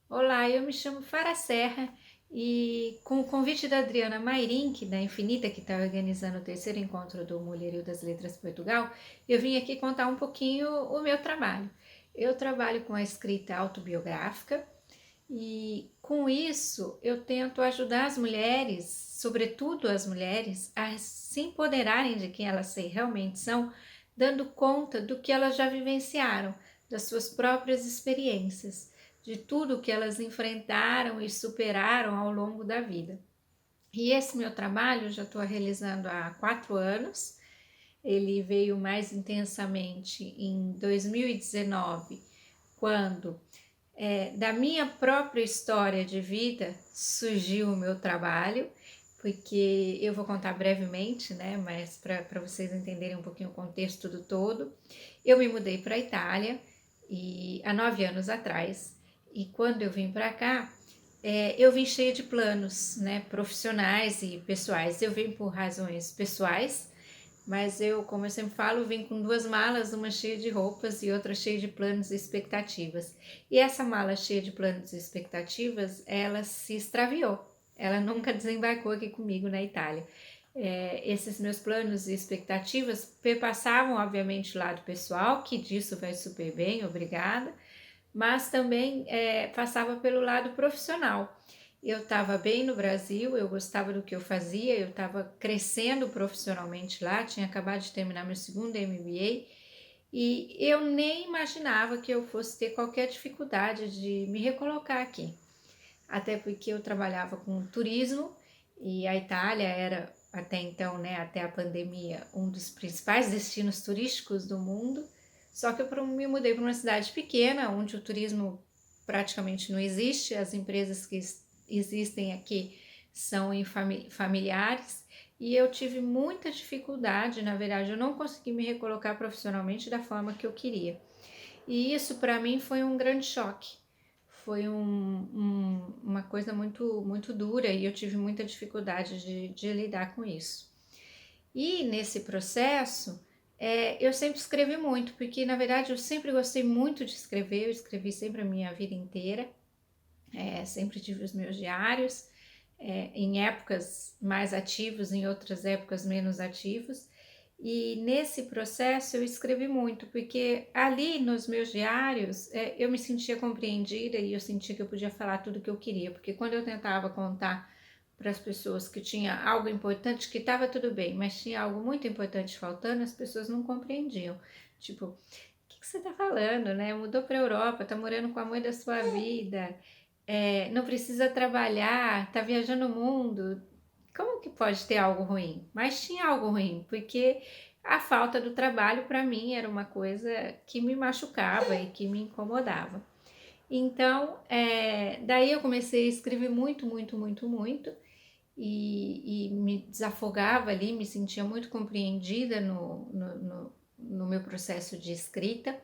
Olá, eu me chamo Fara Serra e com o convite da Adriana Mairink, da Infinita, que está organizando o terceiro encontro do Mulherio das Letras Portugal, eu vim aqui contar um pouquinho o meu trabalho. Eu trabalho com a escrita autobiográfica e com isso eu tento ajudar as mulheres, sobretudo as mulheres, a se empoderarem de quem elas realmente são, dando conta do que elas já vivenciaram, das suas próprias experiências, de tudo que elas enfrentaram e superaram ao longo da vida. E esse meu trabalho eu já estou realizando há 4 anos. Ele veio mais intensamente em 2019, quando da minha própria história de vida surgiu o meu trabalho, porque eu vou contar brevemente, né? Mas para vocês entenderem um pouquinho o contexto do todo, eu me mudei para a Itália e há 9 anos atrás, e quando eu vim para cá, eu vim cheia de planos, né? Profissionais e pessoais. Eu vim por razões pessoais, mas eu, como eu sempre falo, vim com 2 malas, uma cheia de roupas e outra cheia de planos e expectativas. E essa mala cheia de planos e expectativas, ela se extraviou. Ela nunca desembarcou aqui comigo na Itália. Esses meus planos e expectativas perpassavam, obviamente, o lado pessoal, que disso vai super bem, obrigada, mas também passava pelo lado profissional. Eu estava bem no Brasil, eu gostava do que eu fazia, eu estava crescendo profissionalmente lá, tinha acabado de terminar meu segundo MBA e eu nem imaginava que eu fosse ter qualquer dificuldade de me recolocar aqui. Até porque eu trabalhava com turismo e a Itália era até então, né, até a pandemia, um dos principais destinos turísticos do mundo. Só que eu me mudei para uma cidade pequena, onde o turismo praticamente não existe, as empresas que existem aqui são familiares, e eu tive muita dificuldade, na verdade, eu não consegui me recolocar profissionalmente da forma que eu queria. E isso para mim foi um grande choque. Foi uma coisa muito dura e eu tive muita dificuldade de lidar com isso. E nesse processo, eu sempre escrevi muito, porque na verdade eu sempre gostei muito de escrever, eu escrevi sempre a minha vida inteira, sempre tive os meus diários, em épocas mais ativos, em outras épocas menos ativos. E nesse processo eu escrevi muito, porque ali nos meus diários eu me sentia compreendida e eu sentia que eu podia falar tudo o que eu queria, porque quando eu tentava contar para as pessoas que tinha algo importante, que estava tudo bem, mas tinha algo muito importante faltando, as pessoas não compreendiam. Tipo, o que você está falando, né? Mudou para a Europa, está morando com a mãe da sua vida, não precisa trabalhar, está viajando o mundo. Como que pode ter algo ruim? Mas tinha algo ruim, porque a falta do trabalho para mim era uma coisa que me machucava e que me incomodava. Então, daí eu comecei a escrever muito e me desafogava ali, me sentia muito compreendida no meu processo de escrita,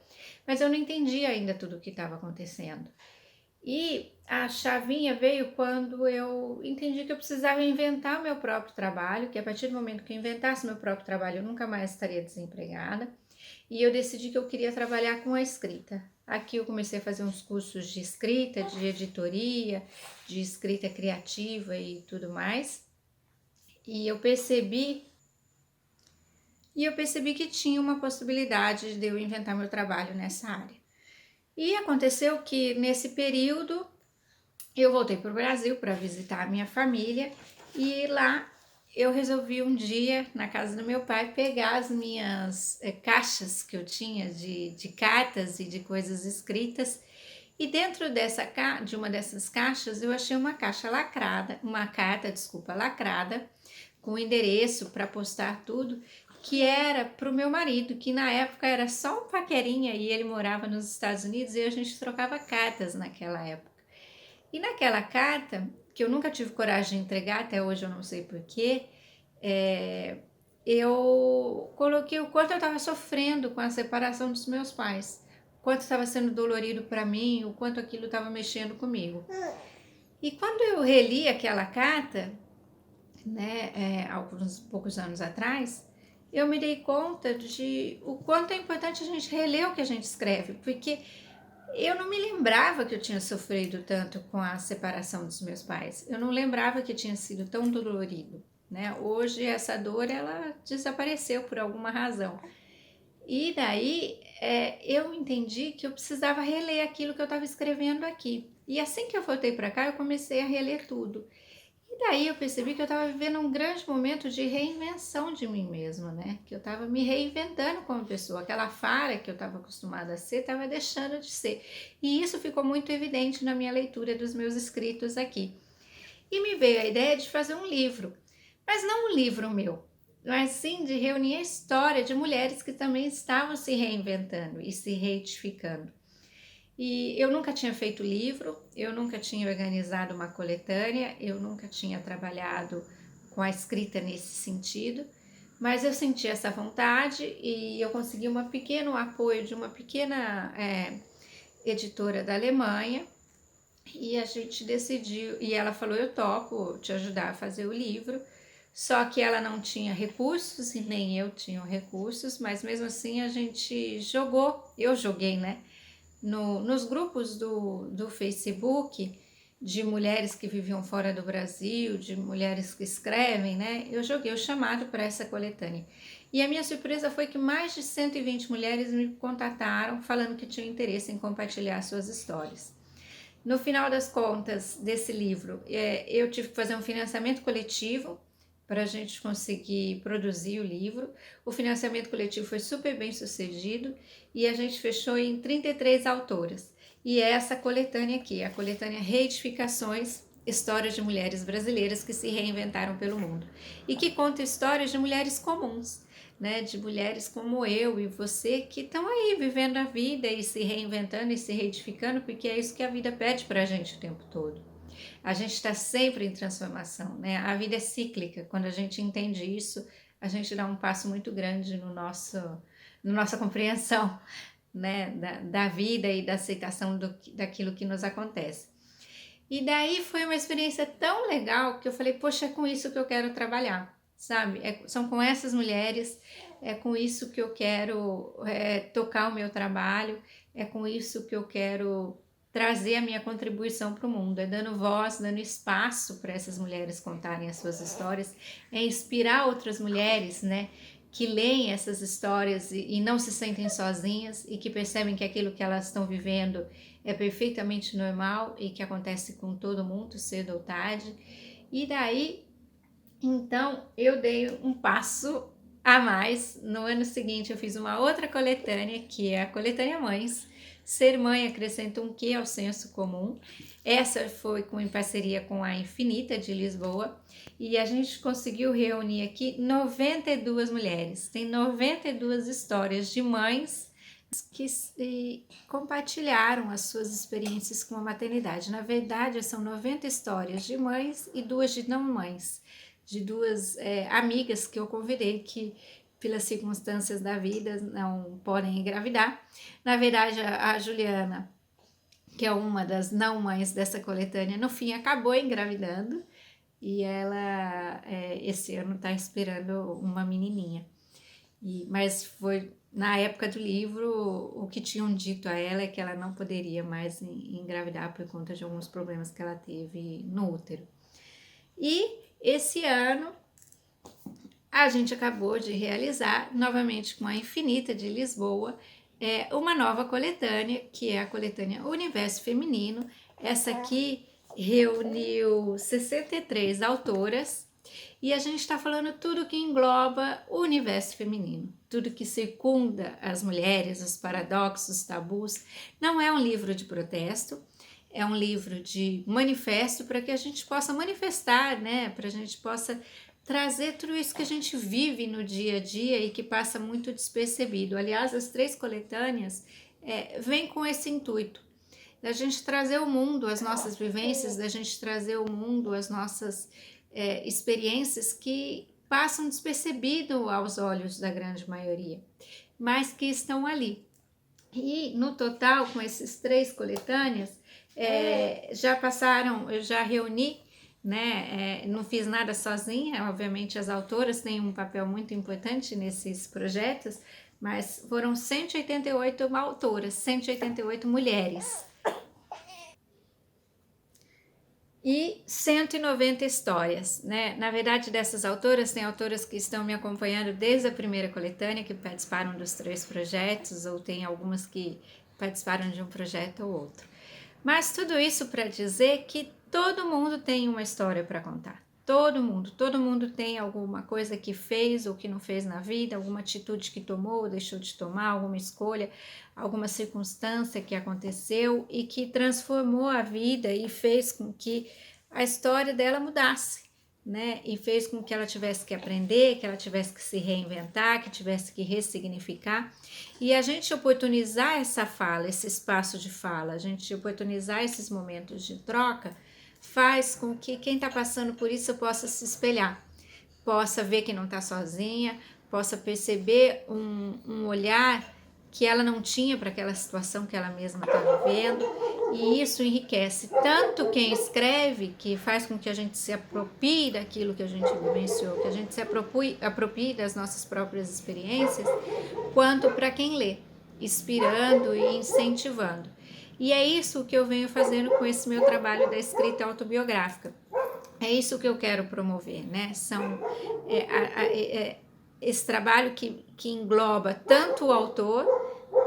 mas eu não entendia ainda tudo o que estava acontecendo. E a chavinha veio quando eu entendi que eu precisava inventar o meu próprio trabalho, que a partir do momento que eu inventasse meu próprio trabalho, eu nunca mais estaria desempregada. E eu decidi que eu queria trabalhar com a escrita. Aqui eu comecei a fazer uns cursos de escrita, de editoria, de escrita criativa e tudo mais. E eu percebi que tinha uma possibilidade de eu inventar meu trabalho nessa área. E aconteceu que nesse período eu voltei para o Brasil para visitar a minha família e lá eu resolvi um dia, na casa do meu pai, pegar as minhas caixas que eu tinha de cartas e de coisas escritas. E dentro de uma dessas caixas eu achei uma carta, desculpa, lacrada, com endereço para postar tudo, que era para o meu marido, que na época era só um paquerinha e ele morava nos Estados Unidos e a gente trocava cartas naquela época. E naquela carta, que eu nunca tive coragem de entregar, até hoje eu não sei porquê, eu coloquei o quanto eu estava sofrendo com a separação dos meus pais, o quanto estava sendo dolorido para mim, o quanto aquilo estava mexendo comigo. E quando eu reli aquela carta, né, alguns poucos anos atrás, eu me dei conta de o quanto é importante a gente reler o que a gente escreve, porque Eu não me lembrava que eu tinha sofrido tanto com a separação dos meus pais. Eu não lembrava que tinha sido tão dolorido, né? Hoje essa dor ela desapareceu por alguma razão. E daí eu entendi que eu precisava reler aquilo que eu estava escrevendo aqui. E assim que eu voltei para cá, eu comecei a reler tudo. E daí eu percebi que eu estava vivendo um grande momento de reinvenção de mim mesma, né? Que eu estava me reinventando como pessoa. Aquela Fara que eu estava acostumada a ser, estava deixando de ser. E isso ficou muito evidente na minha leitura dos meus escritos aqui. E me veio a ideia de fazer um livro, mas não um livro meu, mas sim de reunir a história de mulheres que também estavam se reinventando e se reedificando. E eu nunca tinha feito livro, eu nunca tinha organizado uma coletânea, eu nunca tinha trabalhado com a escrita nesse sentido, mas eu senti essa vontade e eu consegui um pequeno apoio de uma pequena editora da Alemanha e a gente decidiu, e ela falou, eu topo te ajudar a fazer o livro, só que ela não tinha recursos e nem eu tinha recursos, mas mesmo assim a gente jogou, eu joguei, né? Nos grupos do Facebook de mulheres que viviam fora do Brasil, de mulheres que escrevem, né? Eu joguei o chamado para essa coletânea. E a minha surpresa foi que mais de 120 mulheres me contataram falando que tinham interesse em compartilhar suas histórias. No final das contas desse livro, eu tive que fazer um financiamento coletivo para a gente conseguir produzir o livro. O financiamento coletivo foi super bem sucedido e a gente fechou em 33 autoras. E é essa coletânea aqui, a coletânea Reedificações, Histórias de Mulheres Brasileiras que se Reinventaram pelo Mundo. E que conta histórias de mulheres comuns, né, de mulheres como eu e você que estão aí vivendo a vida e se reinventando e se reedificando, porque é isso que a vida pede para a gente o tempo todo. A gente está sempre em transformação, né? A vida é cíclica. Quando a gente entende isso, a gente dá um passo muito grande no nossa compreensão, né, da vida e da aceitação daquilo que nos acontece. E daí foi uma experiência tão legal que eu falei, poxa, é com isso que eu quero trabalhar, sabe? São com essas mulheres, é com isso que eu quero tocar o meu trabalho, é com isso que eu quero trazer a minha contribuição para o mundo, é dando voz, dando espaço para essas mulheres contarem as suas histórias, é inspirar outras mulheres, né? Que leem essas histórias e não se sentem sozinhas e que percebem que aquilo que elas estão vivendo é perfeitamente normal e que acontece com todo mundo, cedo ou tarde. E daí, então, eu dei um passo a mais. No ano seguinte, eu fiz uma outra coletânea, que é a Coletânea Mães. Ser mãe acrescenta um quê ao senso comum. Essa foi em parceria com a Infinita de Lisboa. E a gente conseguiu reunir aqui 92 mulheres. Tem 92 histórias de mães que compartilharam as suas experiências com a maternidade. Na verdade, são 90 histórias de mães e 2 de não mães, de 2 amigas que eu convidei que, pelas circunstâncias da vida, não podem engravidar. Na verdade, a Juliana, que é uma das não mães dessa coletânea, no fim acabou engravidando e ela esse ano está esperando uma menininha. Mas foi na época do livro, o que tinham dito a ela é que ela não poderia mais engravidar por conta de alguns problemas que ela teve no útero. E esse ano a gente acabou de realizar, novamente com a Infinita de Lisboa, uma nova coletânea, que é a coletânea Universo Feminino. Essa aqui reuniu 63 autoras e a gente está falando tudo que engloba o universo feminino, tudo que circunda as mulheres, os paradoxos, os tabus. Não é um livro de protesto, é um livro de manifesto para que a gente possa manifestar, né? Para a gente possa trazer tudo isso que a gente vive no dia a dia e que passa muito despercebido. Aliás, as 3 coletâneas vêm com esse intuito, da gente trazer o mundo, as nossas vivências, da gente trazer o mundo, as nossas experiências que passam despercebido aos olhos da grande maioria, mas que estão ali. E no total, com esses 3 coletâneas, já passaram, eu já reuni, né? Não fiz nada sozinha, obviamente as autoras têm um papel muito importante nesses projetos, mas foram 188 autoras, 188 mulheres. E 190 histórias, né? Na verdade, dessas autoras, tem autoras que estão me acompanhando desde a primeira coletânea, que participaram dos 3 projetos, ou tem algumas que participaram de um projeto ou outro. Mas tudo isso para dizer que todo mundo tem uma história para contar. Todo mundo tem alguma coisa que fez ou que não fez na vida, alguma atitude que tomou ou deixou de tomar, alguma escolha, alguma circunstância que aconteceu e que transformou a vida e fez com que a história dela mudasse, né? E fez com que ela tivesse que aprender, que ela tivesse que se reinventar, que tivesse que ressignificar. E a gente oportunizar essa fala, esse espaço de fala, a gente oportunizar esses momentos de troca, faz com que quem está passando por isso possa se espelhar, possa ver que não está sozinha, possa perceber um olhar que ela não tinha para aquela situação que ela mesma está vivendo, e isso enriquece tanto quem escreve, que faz com que a gente se aproprie daquilo que a gente vivenciou, que a gente se aproprie das nossas próprias experiências, quanto para quem lê, inspirando e incentivando. E é isso que eu venho fazendo com esse meu trabalho da escrita autobiográfica. É isso que eu quero promover, né? Esse trabalho que engloba tanto o autor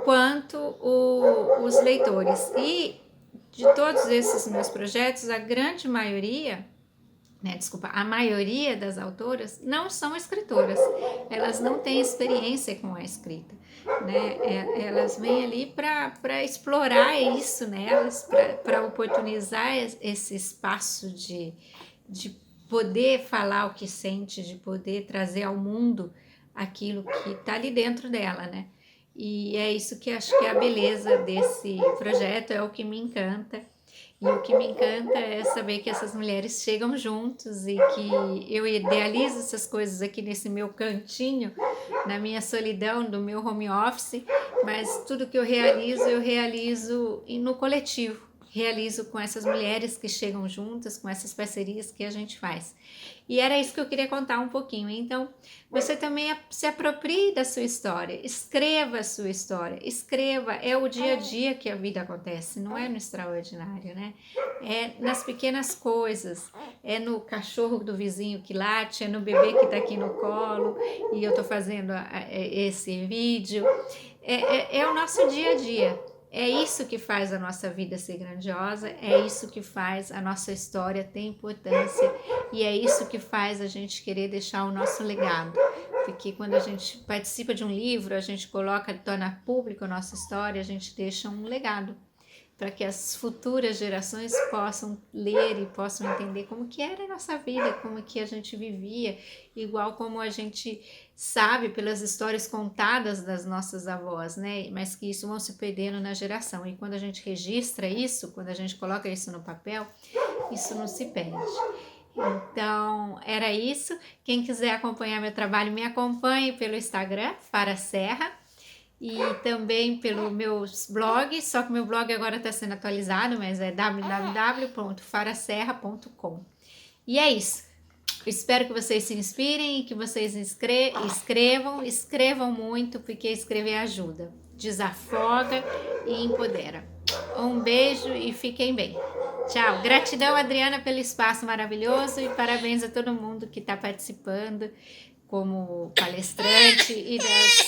quanto os leitores. E de todos esses meus projetos, a grande maioria, a maioria das autoras não são escritoras, elas não têm experiência com a escrita, né? Elas vêm ali para explorar isso nelas, para oportunizar esse espaço de poder falar o que sente, de poder trazer ao mundo aquilo que está ali dentro dela, né? E é isso que acho que é a beleza desse projeto, é o que me encanta. E o que me encanta é saber que essas mulheres chegam juntos e que eu idealizo essas coisas aqui nesse meu cantinho, na minha solidão, do meu home office, mas tudo que eu realizo no coletivo. Realizo com essas mulheres que chegam juntas, com essas parcerias que a gente faz. E era isso que eu queria contar um pouquinho. Então, você também se aproprie da sua história, escreva a sua história, escreva, é o dia a dia que a vida acontece, não é no extraordinário, né? É nas pequenas coisas, é no cachorro do vizinho que late, é no bebê que tá aqui no colo e eu tô fazendo esse vídeo, é o nosso dia a dia. É isso que faz a nossa vida ser grandiosa, é isso que faz a nossa história ter importância e é isso que faz a gente querer deixar o nosso legado. Porque quando a gente participa de um livro, a gente torna público a nossa história, a gente deixa um legado para que as futuras gerações possam ler e possam entender como que era a nossa vida, como que a gente vivia, igual como a gente sabe pelas histórias contadas das nossas avós, né? Mas que isso vão se perdendo na geração. E quando a gente registra isso, quando a gente coloca isso no papel, isso não se perde. Então, era isso. Quem quiser acompanhar meu trabalho, me acompanhe pelo Instagram, Fara Serra, e também pelo meu blog, só que meu blog agora está sendo atualizado, mas é www.faraserra.com. E é isso. Espero que vocês se inspirem e que vocês escrevam muito, porque escrever ajuda, desafoga e empodera. Um beijo e fiquem bem. Tchau. Gratidão, Adriana, pelo espaço maravilhoso e parabéns a todo mundo que está participando como palestrante e das